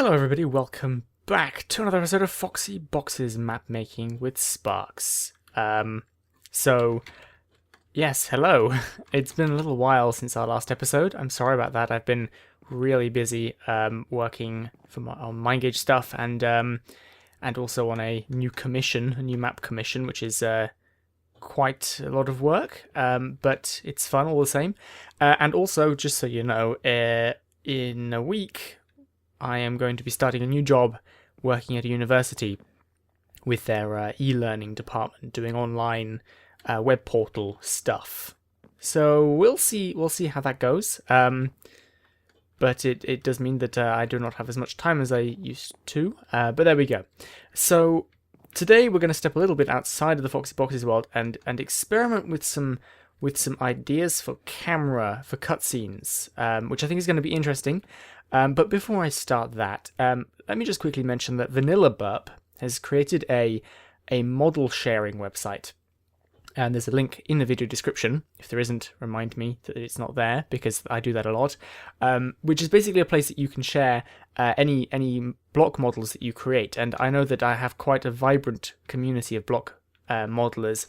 Hello everybody, welcome back to another episode of Foxy Box's map making with Sparks. Yes, hello. It's been a little while since our last episode. I'm sorry about that. I've been really busy working on MindGauge stuff and also on a new map commission, which is quite a lot of work, but it's fun all the same. And also, just so you know, in a week, I am going to be starting a new job working at a university with their e-learning department, doing online web portal stuff. So we'll see how that goes. But it does mean that I do not have as much time as I used to. But there we go. So today we're going to step a little bit outside of the Foxy Boxes world and experiment with some ideas for cutscenes, which I think is going to be interesting. But before I start that, let me just quickly mention that Vanilla Burp has created a model sharing website. And there's a link in the video description. If there isn't, remind me that it's not there, because I do that a lot. Which is basically a place that you can share any block models that you create. And I know that I have quite a vibrant community of block modelers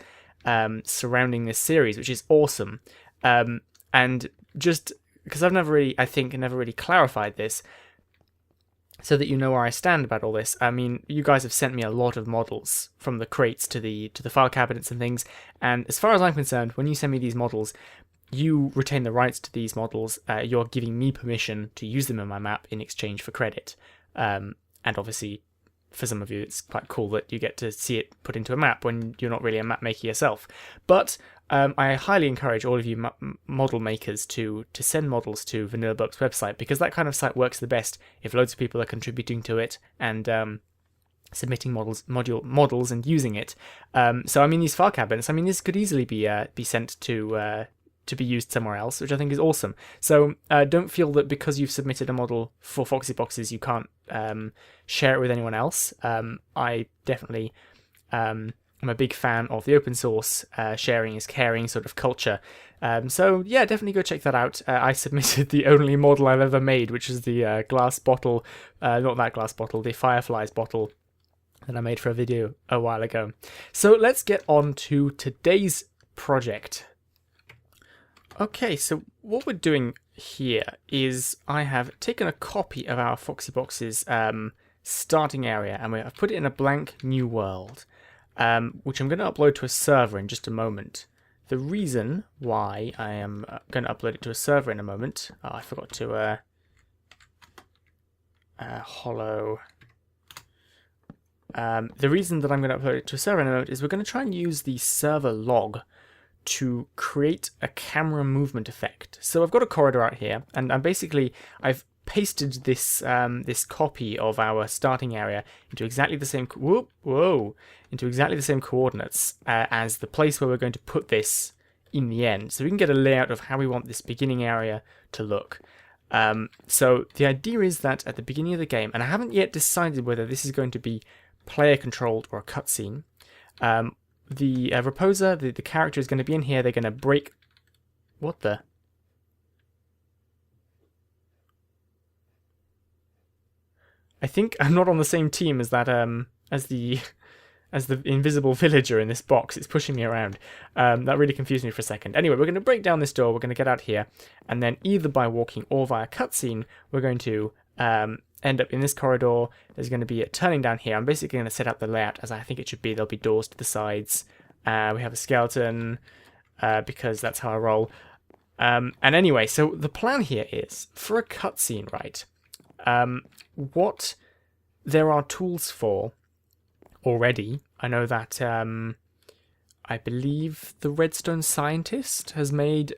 surrounding this series, which is awesome. And just because I've never really clarified this, so that you know where I stand about all this. I mean, you guys have sent me a lot of models, from the crates to the file cabinets and things, and as far as I'm concerned, when you send me these models, you retain the rights to these models. You're giving me permission to use them in my map in exchange for credit. And obviously, for some of you, it's quite cool that you get to see it put into a map when you're not really a map maker yourself. But I highly encourage all of you model makers to send models to Vanilla Burp's website, because that kind of site works the best if loads of people are contributing to it and submitting models and using it. So I mean, these file cabinets, I mean, this could easily be sent to be used somewhere else, which I think is awesome. So don't feel that because you've submitted a model for Foxy Boxes, you can't share it with anyone else. I definitely I'm a big fan of the open source sharing is caring sort of culture. So yeah, definitely go check that out. I submitted the only model I've ever made, which is the glass bottle, not that glass bottle, the Fireflies bottle that I made for a video a while ago. So let's get on to today's project. Okay, so what we're doing here is I have taken a copy of our Foxy Boxes starting area, and I've put it in a blank new world, which I'm going to upload to a server in just a moment. The reason why I am going to upload it to a server in a moment, I forgot to hollow. The reason that I'm going to upload it to a server in a moment is we're going to try and use the server log to create a camera movement effect. So I've got a corridor out here, and I've pasted this this copy of our starting area into exactly the same coordinates as the place where we're going to put this in the end, so we can get a layout of how we want this beginning area to look. So the idea is that at the beginning of the game, and I haven't yet decided whether this is going to be player controlled or a cutscene, the Reposer, the character, is going to be in here. They're going to break... What the... I think I'm not on the same team as that, as the invisible villager in this box. It's pushing me around. That really confused me for a second. Anyway, we're going to break down this door. We're going to get out here, and then either by walking or via cutscene, we're going to end up in this corridor. There's going to be a turning down here. I'm basically going to set up the layout as I think it should be. There'll be doors to the sides. We have a skeleton, because that's how I roll. And anyway, so the plan here is, for a cutscene, right, what there are tools for already. I know that I believe the Redstone Scientist has made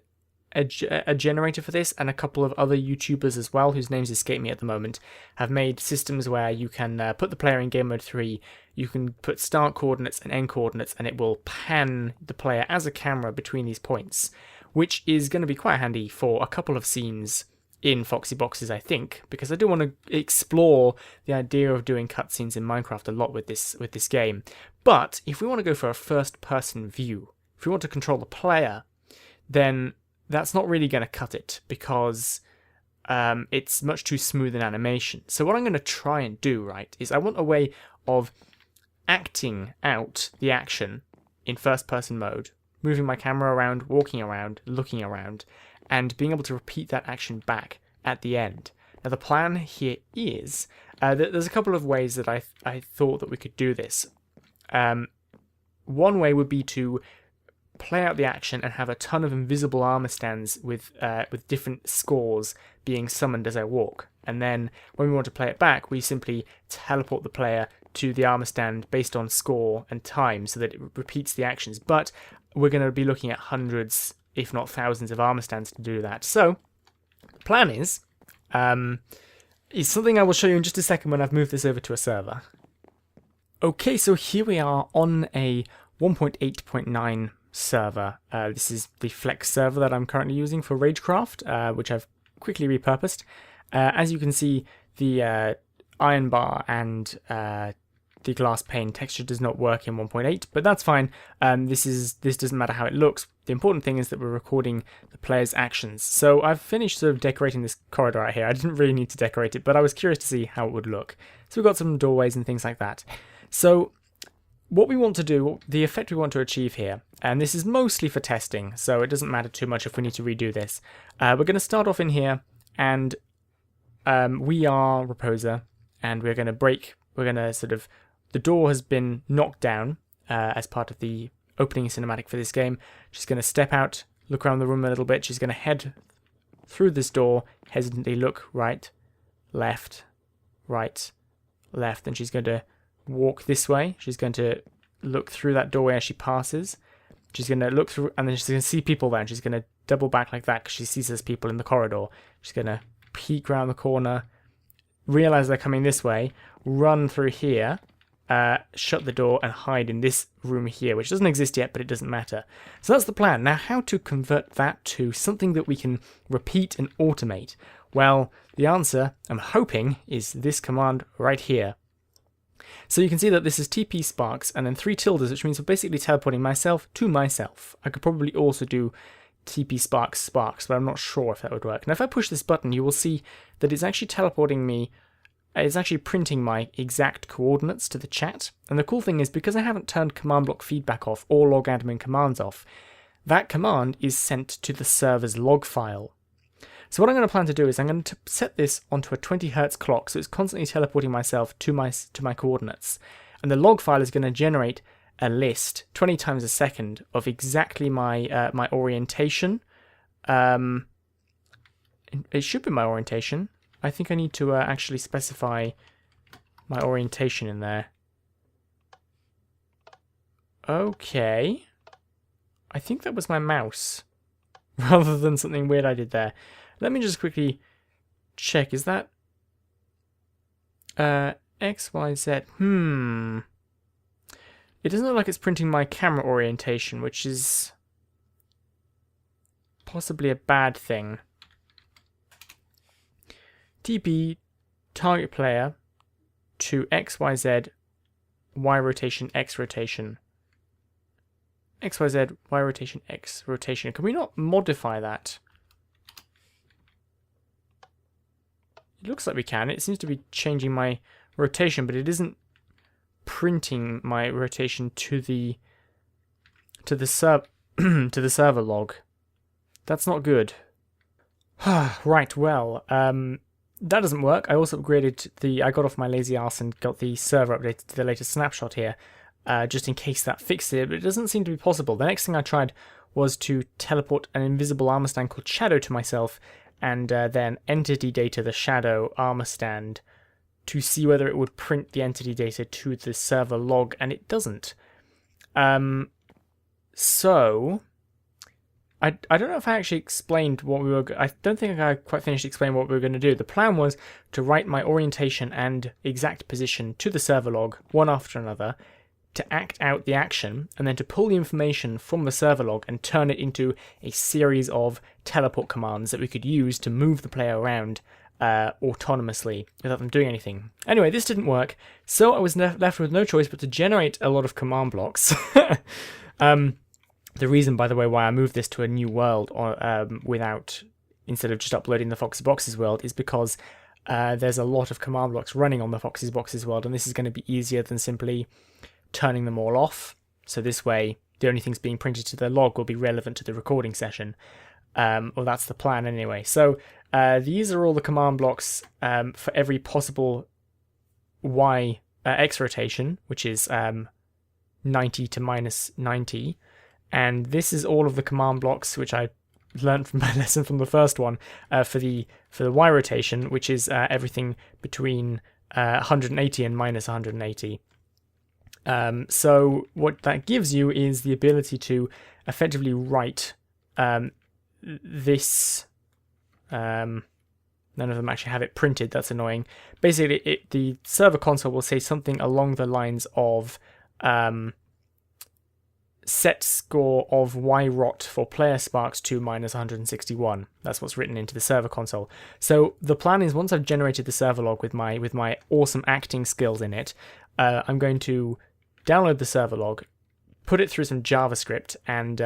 a generator for this, and a couple of other YouTubers as well, whose names escape me at the moment, have made systems where you can put the player in game mode 3, you can put start coordinates and end coordinates, and it will pan the player as a camera between these points, which is going to be quite handy for a couple of scenes in Foxy Boxes, I think, because I do want to explore the idea of doing cutscenes in Minecraft a lot with this game. But if we want to go for a first-person view, if we want to control the player, then that's not really going to cut it, because it's much too smooth an animation. So what I'm going to try and do, right, is I want a way of acting out the action in first-person mode, moving my camera around, walking around, looking around, and being able to repeat that action back at the end. Now the plan here is there's a couple of ways that I thought that we could do this. One way would be to play out the action and have a ton of invisible armor stands with different scores being summoned as I walk. And then when we want to play it back, we simply teleport the player to the armor stand based on score and time so that it repeats the actions. But we're going to be looking at hundreds, if not thousands, of armor stands to do that. So the plan is something I will show you in just a second when I've moved this over to a server. Okay, so here we are on a 1.8.9 server. This is the Flex server that I'm currently using for Ragecraft, which I've quickly repurposed. As you can see, the iron bar and the glass pane texture does not work in 1.8, but that's fine. This doesn't matter how it looks. The important thing is that we're recording the player's actions. So I've finished sort of decorating this corridor out here. I didn't really need to decorate it, but I was curious to see how it would look. So we've got some doorways and things like that. So what we want to do, the effect we want to achieve here, and this is mostly for testing, so it doesn't matter too much if we need to redo this. We're going to start off in here, and we are Reposer, and we're going to the door has been knocked down as part of the opening cinematic for this game. She's going to step out, look around the room a little bit. She's going to head through this door, hesitantly look right, left, and she's going to walk this way. She's going to look through that doorway as she passes. She's going to look through, and then she's going to see people there, and she's going to double back like that because she sees there's people in the corridor. She's going to peek around the corner, realize they're coming this way, run through here, shut the door and hide in this room here, which doesn't exist yet, but it doesn't matter. So that's the plan. Now, how to convert that to something that we can repeat and automate? Well, the answer, I'm hoping, is this command right here. So you can see that this is TP Sparks and then 3 tildes, which means we're basically teleporting myself to myself. I could probably also do TP Sparks, but I'm not sure if that would work. Now, if I push this button, you will see that it's actually teleporting me. It's actually printing my exact coordinates to the chat. And the cool thing is, because I haven't turned command block feedback off or log admin commands off, that command is sent to the server's log file. So what I'm going to plan to do is I'm going to set this onto a 20 Hz clock, so it's constantly teleporting myself to my coordinates. And the log file is going to generate a list 20 times a second of exactly my my orientation. It should be my orientation. I think I need to actually specify my orientation in there. Okay. I think that was my mouse, rather than something weird I did there. Let me just quickly check. Is that X, Y, Z? It doesn't look like it's printing my camera orientation, which is possibly a bad thing. TP target player to X, Y, Z, Y rotation, X rotation. X, Y, Z, Y rotation, X rotation. Can we not modify that? It looks like we can. It seems to be changing my rotation, but it isn't printing my rotation to the server log. That's not good. Right, well, that doesn't work. I also upgraded I got off my lazy ass and got the server updated to the latest snapshot here, just in case that fixed it, but it doesn't seem to be possible. The next thing I tried was to teleport an invisible armor stand called Shadow to myself, and then entity data the Shadow armor stand to see whether it would print the entity data to the server log, and it doesn't. So I don't know if I actually explained what we were... I don't think I quite finished explaining what we were going to do. The plan was to write my orientation and exact position to the server log, one after another, to act out the action, and then to pull the information from the server log and turn it into a series of teleport commands that we could use to move the player around autonomously without them doing anything. Anyway, this didn't work, so I was left with no choice but to generate a lot of command blocks. The reason, by the way, why I moved this to a new world without instead of just uploading the Foxy Boxes world is because there's a lot of command blocks running on the Foxy Boxes world, and this is going to be easier than simply turning them all off. So this way, the only things being printed to the log will be relevant to the recording session. Well, that's the plan anyway. So these are all the command blocks for every possible Y X rotation, which is 90 to minus 90. And this is all of the command blocks which I learned from my lesson from the first one for the Y rotation, which is everything between 180 and minus 180. So what that gives you is the ability to effectively write this. None of them actually have it printed. That's annoying. Basically, the server console will say something along the lines of set score of Y-rot for player sparks 2 minus 161. That's what's written into the server console. So the plan is, once I've generated the server log with my awesome acting skills in it, I'm going to download the server log, put it through some JavaScript, and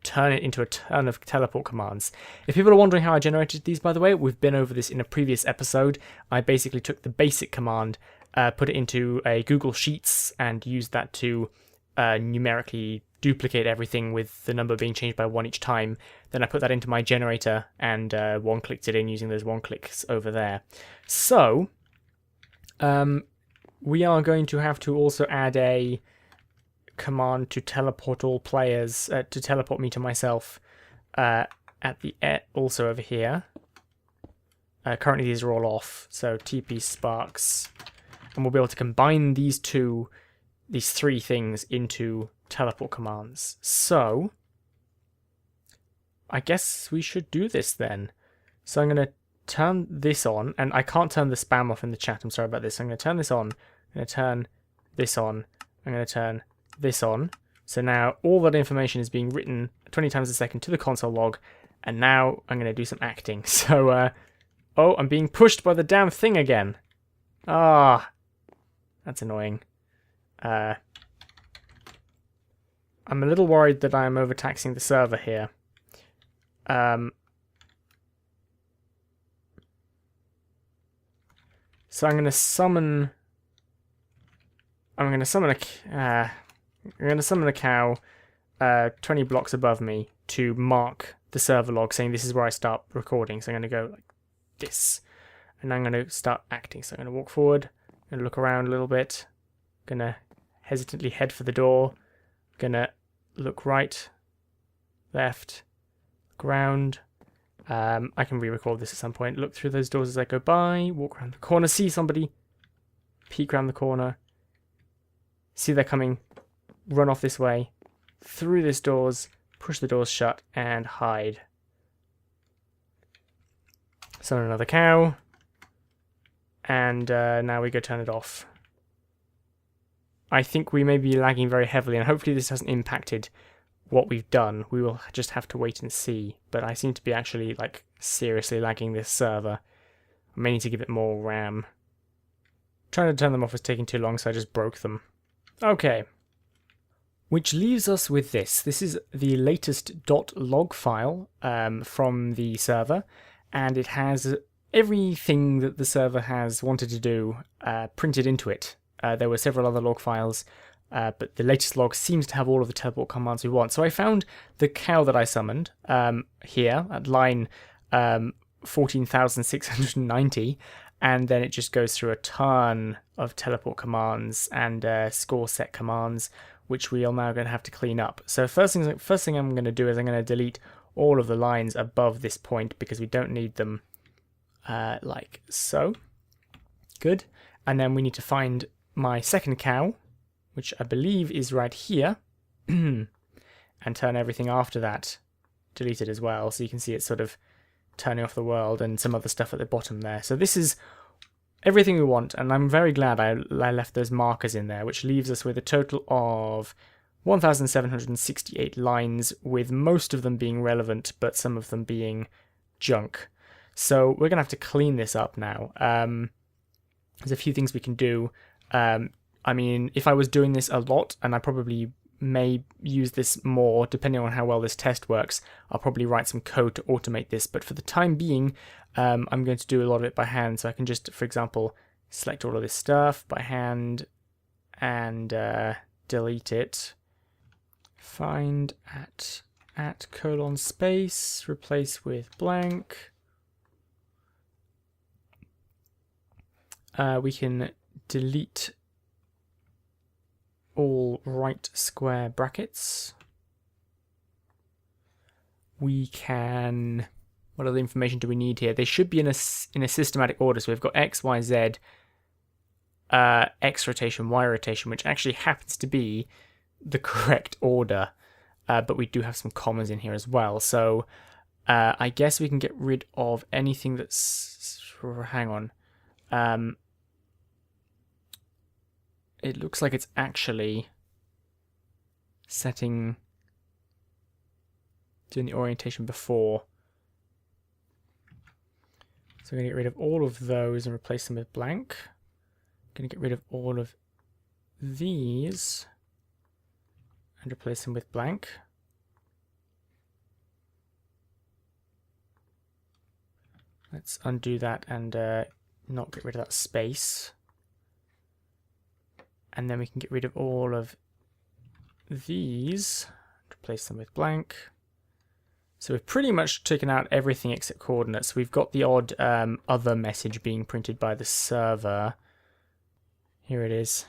turn it into a ton of teleport commands. If people are wondering how I generated these, by the way, we've been over this in a previous episode. I basically took the basic command, put it into a Google Sheets, and used that to numerically duplicate everything with the number being changed by 1 each time. Then I put that into my generator and one-clicked it in using those one-clicks over there. So we are going to have to also add a command to teleport all players, to teleport me to myself at the also over here. Currently these are all off, so TP sparks, and we'll be able to combine these three things into teleport commands. So I guess we should do this then. So I'm going to turn this on, and I can't turn the spam off in the chat, I'm sorry about this. I'm going to turn this on, I'm going to turn this on, I'm going to turn this on. So now all that information is being written 20 times a second to the console log, and now I'm going to do some acting. So, oh, I'm being pushed by the damn thing again. Ah, that's annoying. I'm a little worried that I'm overtaxing the server here. So I'm going to summon a cow 20 blocks above me to mark the server log, saying this is where I start recording. So I'm going to go like this, and I'm going to start acting. So I'm going to walk forward, I'm going to look around a little bit, I'm going to hesitantly head for the door, I'm going to look right, left, ground. I can re-record this at some point. Look through those doors as I go by, walk around the corner, see somebody, peek around the corner, see they're coming, run off this way, through these doors, push the doors shut, and hide. Summon another cow, and now we go turn it off. I think we may be lagging very heavily, and hopefully this hasn't impacted what we've done. We will just have to wait and see, but I seem to be actually like seriously lagging this server. I may need to give it more RAM. Trying to turn them off was taking too long, so I just broke them. Okay. Which leaves us with this. This is the latest .log file from the server, and it has everything that the server has wanted to do printed into it. There were several other log files, but the latest log seems to have all of the teleport commands we want. So I found the cow that I summoned here at line 14,690, and then it just goes through a ton of teleport commands and score set commands, which we are now going to have to clean up. So first thing I'm going to do is I'm going to delete all of the lines above this point because we don't need them, like so. Good. And then we need to find my second cow, which I believe is right here, and turn everything after that deleted as well, so you can see it's sort of turning off the world and some other stuff at the bottom there. So this is everything we want, and I'm very glad I left those markers in there, which leaves us with a total of 1,768 lines, with most of them being relevant, but some of them being junk. So we're going to have to clean this up now. There's a few things we can do. I mean, if I was doing this a lot, and I probably may use this more depending on how well this test works. I'll probably write some code to automate this, but for the time being, I'm going to do a lot of it by hand. So I can just, for example, select all of this stuff by hand and delete it. Find at colon space, replace with blank. We can delete all right square brackets. We can, what other information do we need here? They should be in a systematic order. So we've got X, Y, Z, X rotation, Y rotation, which actually happens to be the correct order. But we do have some commas in here as well. So I guess we can get rid of anything that's, hang on. It looks like it's actually doing the orientation before. So we're going to get rid of all of those and replace them with blank. Going to get rid of all of these and replace them with blank. Let's undo that and not get rid of that space. And then we can get rid of all of these, replace them with blank. So we've pretty much taken out everything except coordinates. We've got the odd other message being printed by the server. Here it is.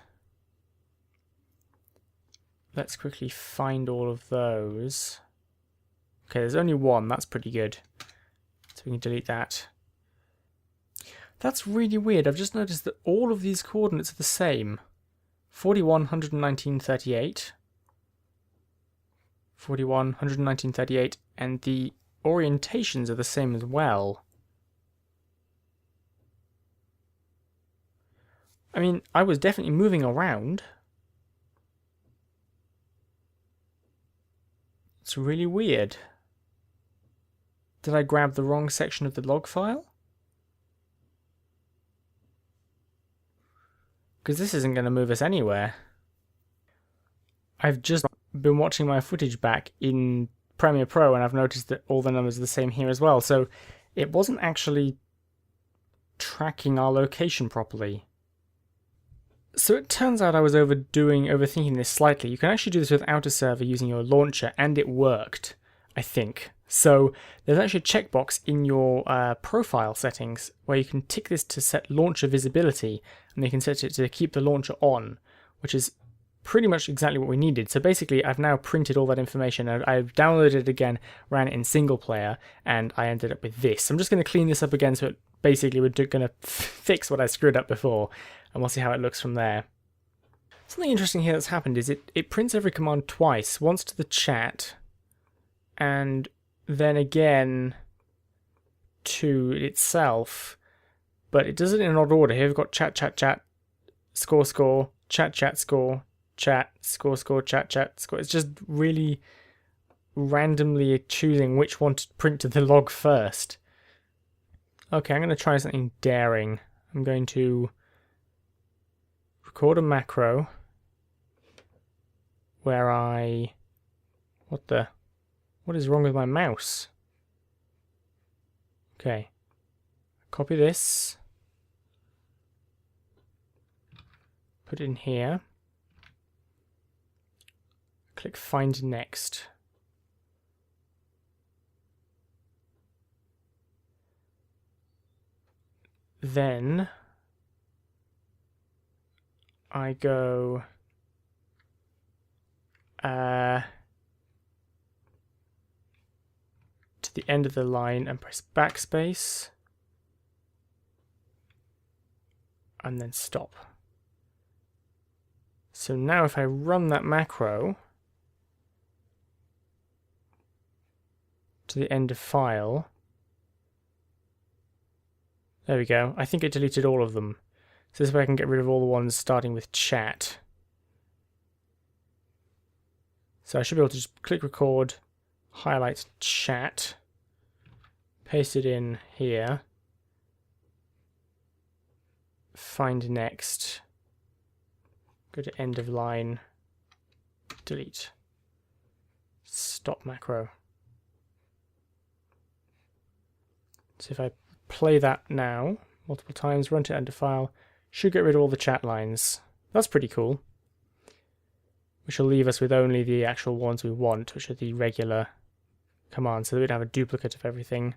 Let's quickly find all of those. Okay, there's only one. That's pretty good. So we can delete that. That's really weird. I've just noticed that all of these coordinates are the same. 41, 119, 38. 41, 119, 38. And the orientations are the same as well. I mean, I was definitely moving around. It's really weird. Did I grab the wrong section of the log file? Because this isn't going to move us anywhere. I've just been watching my footage back in Premiere Pro and I've noticed that all the numbers are the same here as well. So it wasn't actually tracking our location properly. So it turns out I was overthinking this slightly. You can actually do this without a server using your launcher, and it worked, I think. So there's actually a checkbox in your profile settings where you can tick this to set launcher visibility, and you can set it to keep the launcher on, which is pretty much exactly what we needed. So basically I've now printed all that information and I've downloaded it again, ran it in single player, and I ended up with this. I'm just going to clean this up again, so it basically we're going to fix what I screwed up before, and we'll see how it looks from there. Something interesting here that's happened is it prints every command twice, once to the chat and then again to itself, but it does it in an odd order. Here we've got chat, chat, chat, score, score, chat, chat, score, chat, score, score, chat, chat, score. It's just really randomly choosing which one to print to the log first. Okay, I'm going to try something daring. I'm going to record a macro where what is wrong with my mouse? Okay, copy this, put it in here, click find next. Then I go to the end of the line and press backspace and then stop. So now if I run that macro to the end of file, there we go. I think it deleted all of them. So this way I can get rid of all the ones starting with chat. So I should be able to just click record, highlight chat, paste it in here, find next, go to end of line, delete. Stop macro. So if I play that now, multiple times, run to enter file, should get rid of all the chat lines. That's pretty cool. Which will leave us with only the actual ones we want, which are the regular commands, so that we don't have a duplicate of everything.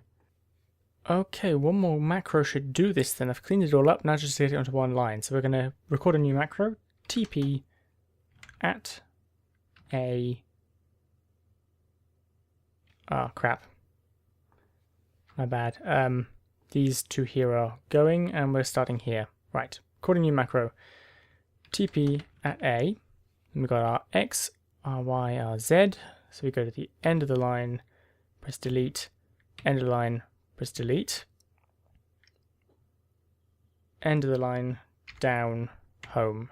Okay, one more macro should do this then. I've cleaned it all up, now just get it onto one line. So we're going to record a new macro, TP at a... Ah, crap. My bad. These two here are going, and we're starting here. Right, recording new macro, TP at a, and we've got our X, our Y, our Z. So we go to the end of the line, press delete, end of the line, press delete, end of the line, down, home,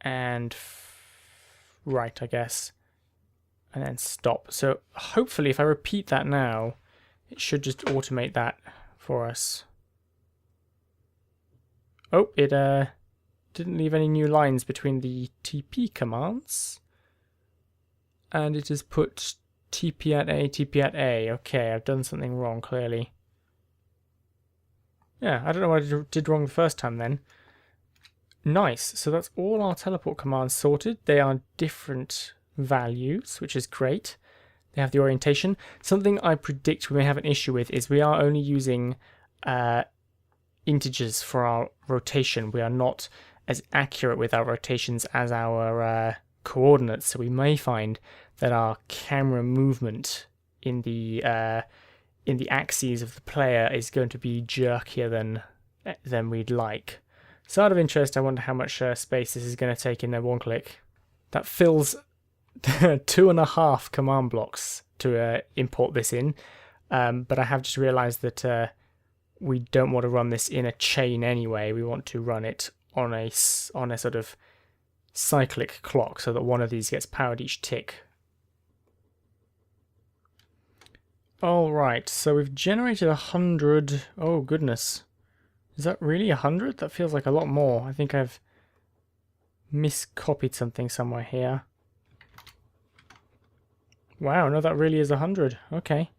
and right, I guess, and then stop. So hopefully if I repeat that now, it should just automate that for us. Oh, it didn't leave any new lines between the TP commands, and it has put TP at A, TP at A. Okay, I've done something wrong, clearly. Yeah, I don't know what I did wrong the first time then. Nice, so that's all our teleport commands sorted. They are different values, which is great. They have the orientation. Something I predict we may have an issue with is we are only using integers for our rotation. We are not as accurate with our rotations as our coordinates, so we may find that our camera movement in the axes of the player is going to be jerkier than we'd like. So out of interest, I wonder how much space this is going to take in there one click. That fills 2.5 command blocks to import this in, but I have just realized that we don't want to run this in a chain anyway. We want to run it on a sort of cyclic clock so that one of these gets powered each tick. Alright, so we've generated 100. Oh goodness. Is that really 100? That feels like a lot more. I think I've miscopied something somewhere here. Wow, no, that really is 100. Okay.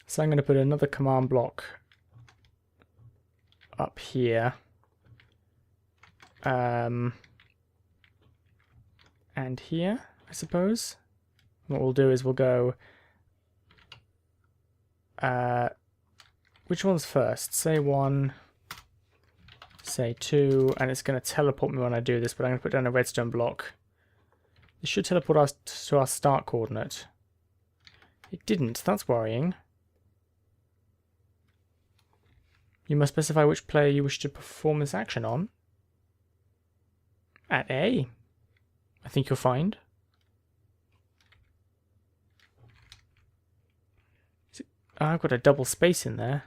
So I'm going to put another command block up here. And here, I suppose. What we'll do is we'll go... which one's first? Say 1, say 2, and it's going to teleport me when I do this, but I'm going to put down a redstone block. This should teleport us to our start coordinate. It didn't, that's worrying. You must specify which player you wish to perform this action on. At A, I think you'll find. Oh, I've got a double space in there.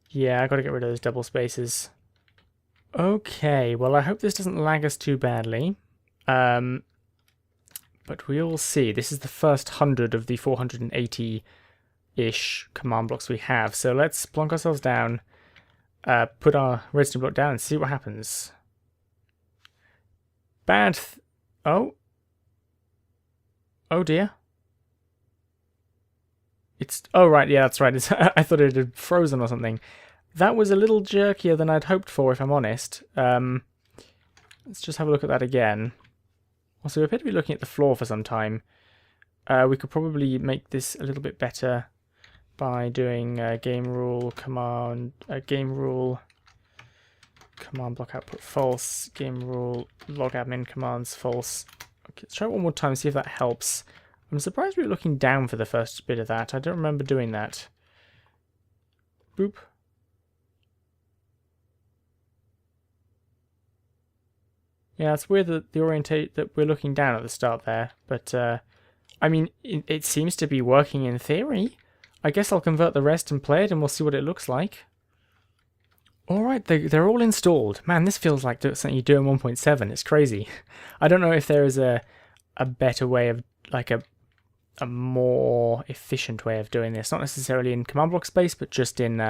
Yeah, I've got to get rid of those double spaces. Okay, well I hope this doesn't lag us too badly. But we'll see. This is the first 100 of the 480-ish command blocks we have. So let's plonk ourselves down, put our redstone block down and see what happens. Bad. Oh dear. Oh right, yeah, that's right. I thought it had frozen or something. That was a little jerkier than I'd hoped for, if I'm honest. Let's just have a look at that again. Also, we appear to be looking at the floor for some time. We could probably make this a little bit better by doing game rule command block output false, game rule log admin commands false. Okay, let's try it one more time, see if that helps. I'm surprised we were looking down for the first bit of that. I don't remember doing that. Boop. Yeah, it's weird that that we're looking down at the start there, but I mean, it seems to be working in theory. I guess I'll convert the rest and play it, and we'll see what it looks like. Alright, they're all installed. Man, this feels like something you do in 1.7. It's crazy. I don't know if there is a better way of, like, a more efficient way of doing this. Not necessarily in command block space, but just in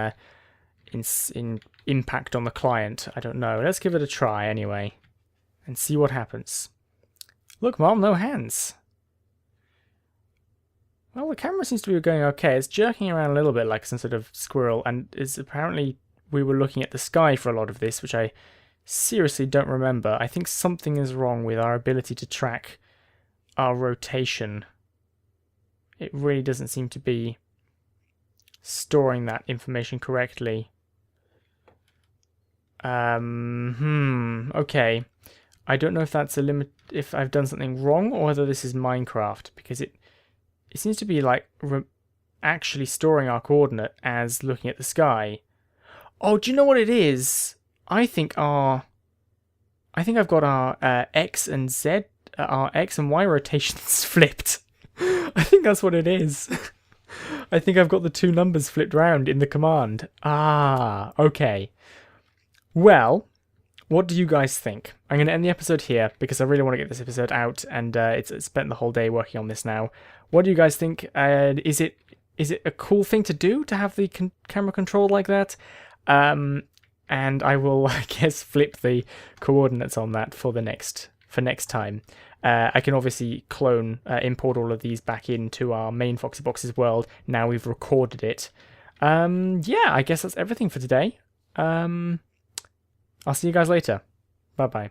impact on the client. I don't know. Let's give it a try anyway and see what happens. Look, Mom, no hands. Well, the camera seems to be going okay. It's jerking around a little bit like some sort of squirrel, and it's apparently we were looking at the sky for a lot of this, which I seriously don't remember. I think something is wrong with our ability to track our rotation. It really doesn't seem to be storing that information correctly. Okay. I don't know if that's a limit, if I've done something wrong, or whether this is Minecraft, because it seems to be like actually storing our coordinate as looking at the sky. Oh, do you know what it is? I think I've got our X and Z, our X and Y rotations flipped. I think that's what it is. I think I've got the two numbers flipped round in the command. Ah, okay. Well, what do you guys think? I'm going to end the episode here because I really want to get this episode out, and it's spent the whole day working on this now. What do you guys think? Is it a cool thing to do to have the camera controlled like that? And I will, I guess, flip the coordinates on that for next time. I can obviously import all of these back into our main Foxy Boxes world. Now we've recorded it. Yeah, I guess that's everything for today. I'll see you guys later. Bye-bye.